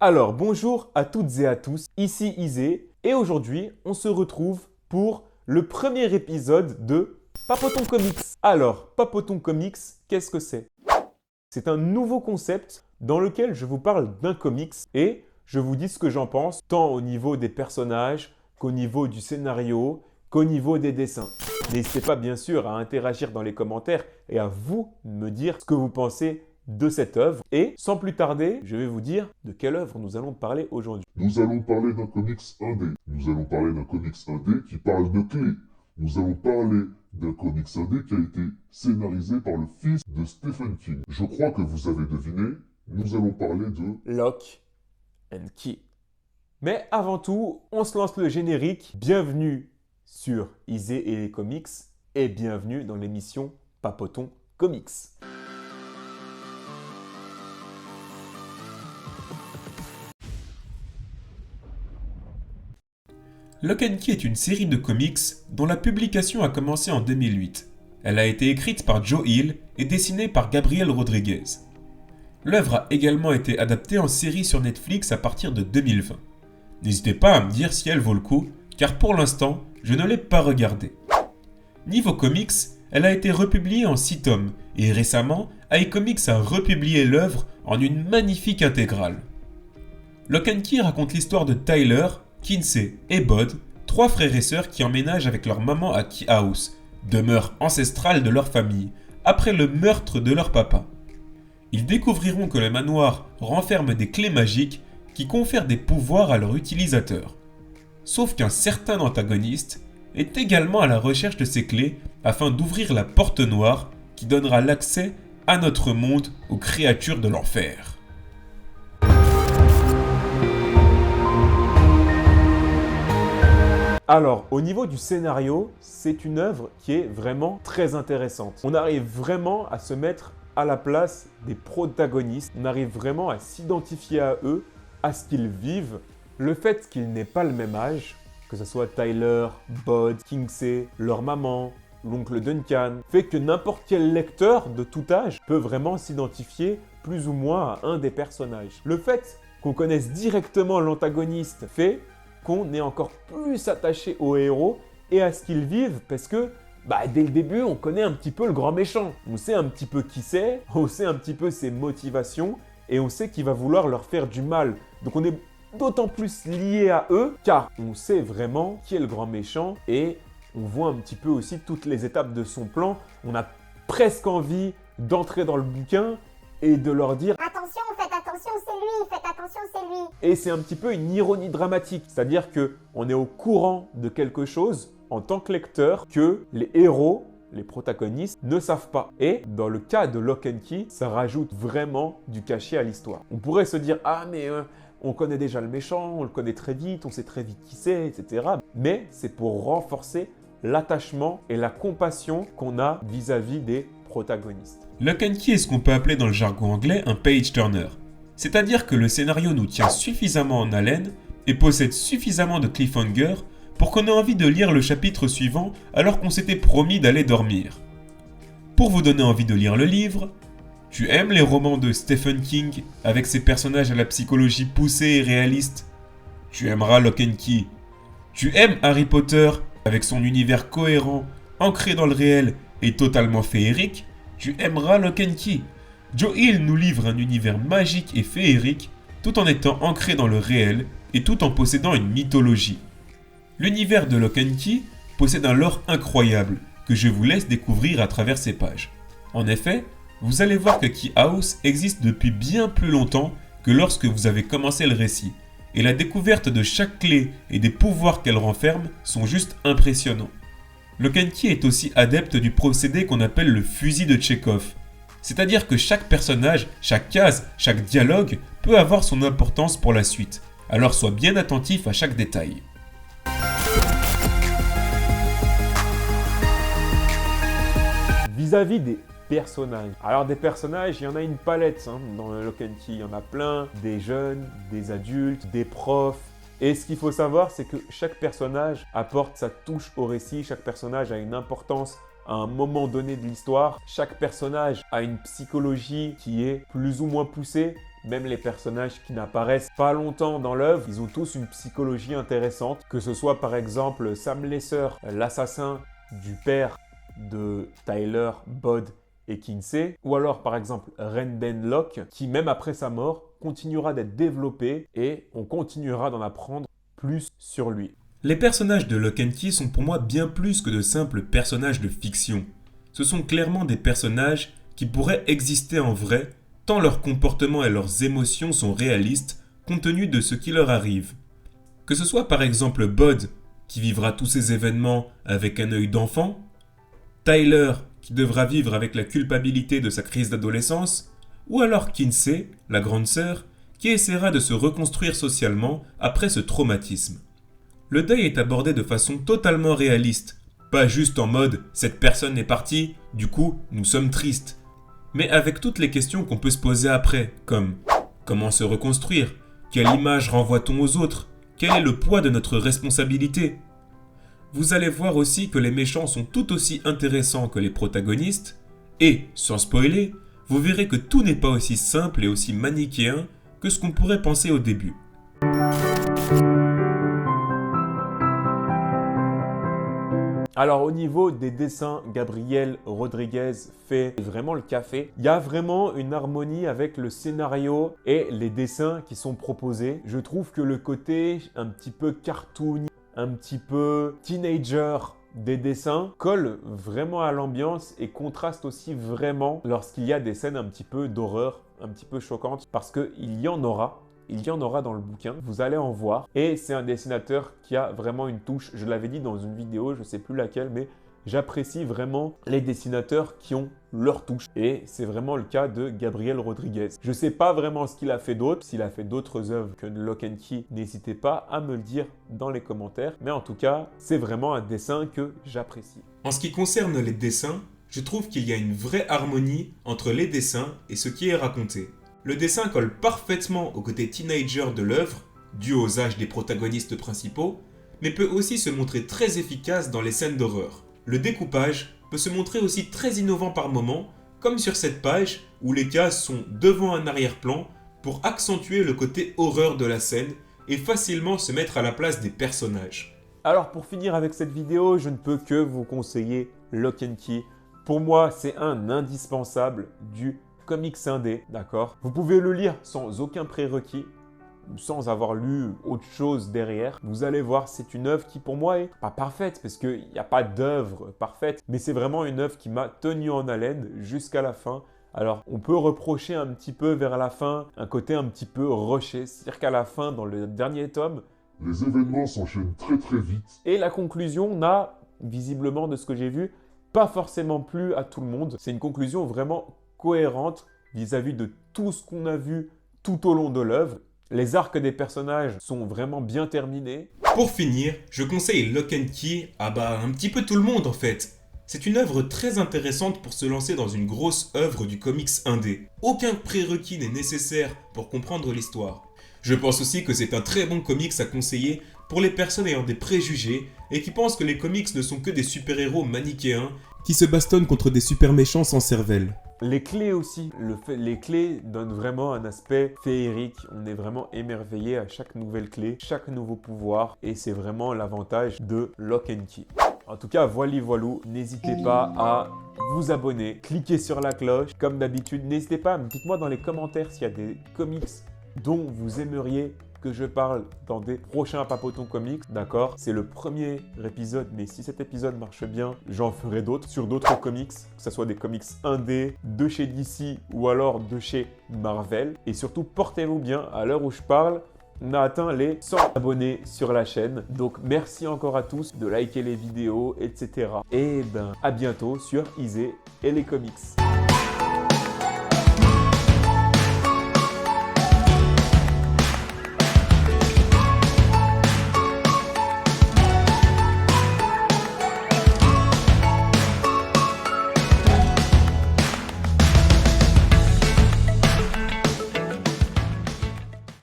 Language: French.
Alors, bonjour à toutes et à tous, ici Isé, et aujourd'hui, on se retrouve pour le premier épisode de Papoton Comics. Alors, Papoton Comics, qu'est-ce que c'est? C'est un nouveau concept dans lequel je vous parle d'un comics et je vous dis ce que j'en pense, tant au niveau des personnages qu'au niveau du scénario, qu'au niveau des dessins. N'hésitez pas bien sûr à interagir dans les commentaires et à vous me dire ce que vous pensez de cette œuvre. Et sans plus tarder, je vais vous dire de quelle œuvre nous allons parler aujourd'hui. Nous allons parler d'un comics indé. Nous allons parler d'un comics indé qui parle de clés. Nous allons parler d'un comics indé qui a été scénarisé par le fils de Stephen King. Je crois que vous avez deviné, nous allons parler de... Lock and Key. Mais avant tout, on se lance le générique. Bienvenue sur Isé et les comics et bienvenue dans l'émission Papoton Comics. Lock and Key est une série de comics dont la publication a commencé en 2008. Elle a été écrite par Joe Hill et dessinée par Gabriel Rodriguez. L'œuvre a également été adaptée en série sur Netflix à partir de 2020. N'hésitez pas à me dire si elle vaut le coup, car pour l'instant, je ne l'ai pas regardée. Niveau comics, elle a été republiée en 6 tomes, et récemment, iComics a republié l'œuvre en une magnifique intégrale. Lock and Key raconte l'histoire de Tyler, Kinsey et Bud, 3 frères et sœurs qui emménagent avec leur maman à Key House, demeure ancestrale de leur famille, après le meurtre de leur papa. Ils découvriront que le manoir renferme des clés magiques qui confèrent des pouvoirs à leur utilisateur. Sauf qu'un certain antagoniste est également à la recherche de ces clés afin d'ouvrir la porte noire qui donnera l'accès à notre monde aux créatures de l'enfer. Alors, au niveau du scénario, c'est une œuvre qui est vraiment très intéressante. On arrive vraiment à se mettre à la place des protagonistes. On arrive vraiment à s'identifier à eux, à ce qu'ils vivent. Le fait qu'ils n'aient pas le même âge, que ce soit Tyler, Bud, Kinsey, leur maman, l'oncle Duncan, fait que n'importe quel lecteur de tout âge peut vraiment s'identifier plus ou moins à un des personnages. Le fait qu'on connaisse directement l'antagoniste fait qu'on est encore plus attaché aux héros et à ce qu'ils vivent parce que dès le début, on connaît un petit peu le grand méchant. On sait un petit peu qui c'est, on sait un petit peu ses motivations et on sait qu'il va vouloir leur faire du mal. Donc on est d'autant plus lié à eux car on sait vraiment qui est le grand méchant et on voit un petit peu aussi toutes les étapes de son plan. On a presque envie d'entrer dans le bouquin et de leur dire attention, faites attention, c'est lui, faites attention, c'est lui. Et c'est un petit peu une ironie dramatique, c'est-à-dire qu'on est au courant de quelque chose en tant que lecteur que les héros, les protagonistes, ne savent pas. Et dans le cas de Lock and Key, ça rajoute vraiment du cachet à l'histoire. On pourrait se dire « Ah mais on connaît déjà le méchant, on le connaît très vite, on sait très vite qui c'est, etc. » Mais c'est pour renforcer l'attachement et la compassion qu'on a vis-à-vis des protagonistes. Lock and Key est ce qu'on peut appeler dans le jargon anglais un page-turner. C'est-à-dire que le scénario nous tient suffisamment en haleine et possède suffisamment de cliffhanger pour qu'on ait envie de lire le chapitre suivant alors qu'on s'était promis d'aller dormir. Pour vous donner envie de lire le livre, tu aimes les romans de Stephen King avec ses personnages à la psychologie poussée et réaliste, tu aimeras Lock and Key. Tu aimes Harry Potter avec son univers cohérent, ancré dans le réel et totalement féerique, tu aimeras Lock and Key. Joe Hill nous livre un univers magique et féerique tout en étant ancré dans le réel et tout en possédant une mythologie. L'univers de Lock and Key possède un lore incroyable que je vous laisse découvrir à travers ces pages. En effet, vous allez voir que Key House existe depuis bien plus longtemps que lorsque vous avez commencé le récit, et la découverte de chaque clé et des pouvoirs qu'elle renferme sont juste impressionnants. Lock and Key est aussi adepte du procédé qu'on appelle le fusil de Tchekhov. C'est-à-dire que chaque personnage, chaque case, chaque dialogue peut avoir son importance pour la suite. Alors sois bien attentif à chaque détail. Vis-à-vis des personnages. Alors des personnages, il y en a une palette dans Lock and Key. Il y en a plein, des jeunes, des adultes, des profs. Et ce qu'il faut savoir, c'est que chaque personnage apporte sa touche au récit. Chaque personnage a une importance à un moment donné de l'histoire. Chaque personnage a une psychologie qui est plus ou moins poussée. même les personnages qui n'apparaissent pas longtemps dans l'œuvre, ils ont tous une psychologie intéressante. Que ce soit par exemple Sam Lesser, l'assassin du père de Tyler, Bod et Kinsey, ou alors par exemple Renden Locke, qui même après sa mort continuera d'être développé et on continuera d'en apprendre plus sur lui. Les personnages de Lock and Key sont pour moi bien plus que de simples personnages de fiction. Ce sont clairement des personnages qui pourraient exister en vrai, tant leurs comportements et leurs émotions sont réalistes compte tenu de ce qui leur arrive. Que ce soit par exemple Bod, qui vivra tous ces événements avec un œil d'enfant, Tyler, qui devra vivre avec la culpabilité de sa crise d'adolescence, ou alors Kinsey, la grande sœur, qui essaiera de se reconstruire socialement après ce traumatisme. Le deuil est abordé de façon totalement réaliste, pas juste en mode « cette personne est partie, du coup, nous sommes tristes », mais avec toutes les questions qu'on peut se poser après, comme « comment se reconstruire ? Quelle image renvoie-t-on aux autres ? Quel est le poids de notre responsabilité ?» Vous allez voir aussi que les méchants sont tout aussi intéressants que les protagonistes, et, sans spoiler, vous verrez que tout n'est pas aussi simple et aussi manichéen que ce qu'on pourrait penser au début. Alors au niveau des dessins, Gabriel Rodriguez fait vraiment le café. Il y a vraiment une harmonie avec le scénario et les dessins qui sont proposés. Je trouve que le côté un petit peu cartoon, un petit peu teenager des dessins colle vraiment à l'ambiance et contraste aussi vraiment lorsqu'il y a des scènes un petit peu d'horreur, un petit peu choquantes, parce qu'il y en aura. Il y en aura dans le bouquin, vous allez en voir. Et c'est un dessinateur qui a vraiment une touche. Je l'avais dit dans une vidéo, je ne sais plus laquelle, mais j'apprécie vraiment les dessinateurs qui ont leur touche. Et c'est vraiment le cas de Gabriel Rodriguez. Je ne sais pas vraiment ce qu'il a fait d'autre. S'il a fait d'autres œuvres que Lock and Key, n'hésitez pas à me le dire dans les commentaires. Mais en tout cas, c'est vraiment un dessin que j'apprécie. En ce qui concerne les dessins, je trouve qu'il y a une vraie harmonie entre les dessins et ce qui est raconté. Le dessin colle parfaitement au côté teenager de l'œuvre, dû aux âges des protagonistes principaux, mais peut aussi se montrer très efficace dans les scènes d'horreur. Le découpage peut se montrer aussi très innovant par moments, comme sur cette page où les cases sont devant un arrière-plan pour accentuer le côté horreur de la scène et facilement se mettre à la place des personnages. Alors pour finir avec cette vidéo, je ne peux que vous conseiller Lock and Key. Pour moi, c'est un indispensable du comics indé, d'accord? Vous pouvez le lire sans aucun prérequis, sans avoir lu autre chose derrière. Vous allez voir, c'est une œuvre qui pour moi est pas parfaite, parce qu'il n'y a pas d'œuvre parfaite, mais c'est vraiment une œuvre qui m'a tenu en haleine jusqu'à la fin. Alors, on peut reprocher un petit peu vers la fin un côté un petit peu rushé, c'est-à-dire qu'à la fin, dans le dernier tome, Les événements s'enchaînent très très vite. et la conclusion n'a, visiblement de ce que j'ai vu, pas forcément plu à tout le monde. C'est une conclusion vraiment cohérente vis-à-vis de tout ce qu'on a vu tout au long de l'œuvre. Les arcs des personnages sont vraiment bien terminés. Pour finir, je conseille Lock and Key à un petit peu tout le monde en fait. C'est une œuvre très intéressante pour se lancer dans une grosse œuvre du comics indé. Aucun prérequis n'est nécessaire pour comprendre l'histoire. Je pense aussi que c'est un très bon comics à conseiller pour les personnes ayant des préjugés et qui pensent que les comics ne sont que des super-héros manichéens qui se bastonnent contre des super méchants sans cervelle. Les clés aussi, les clés donnent vraiment un aspect féerique. On est vraiment émerveillé à chaque nouvelle clé, chaque nouveau pouvoir. Et c'est vraiment l'avantage de Lock and Key. En tout cas, voilou, n'hésitez pas à vous abonner, cliquez sur la cloche. Comme d'habitude, n'hésitez pas, dites-moi dans les commentaires s'il y a des comics dont vous aimeriez que je parle dans des prochains Papotons Comics, d'accord? C'est le premier épisode, mais si cet épisode marche bien, j'en ferai d'autres sur d'autres comics, que ce soit des comics indés, de chez DC ou alors de chez Marvel. Et surtout, portez-vous bien, à l'heure où je parle, on a atteint les 100 abonnés sur la chaîne. Donc merci encore à tous de liker les vidéos, etc. Et à bientôt sur Isée et les comics.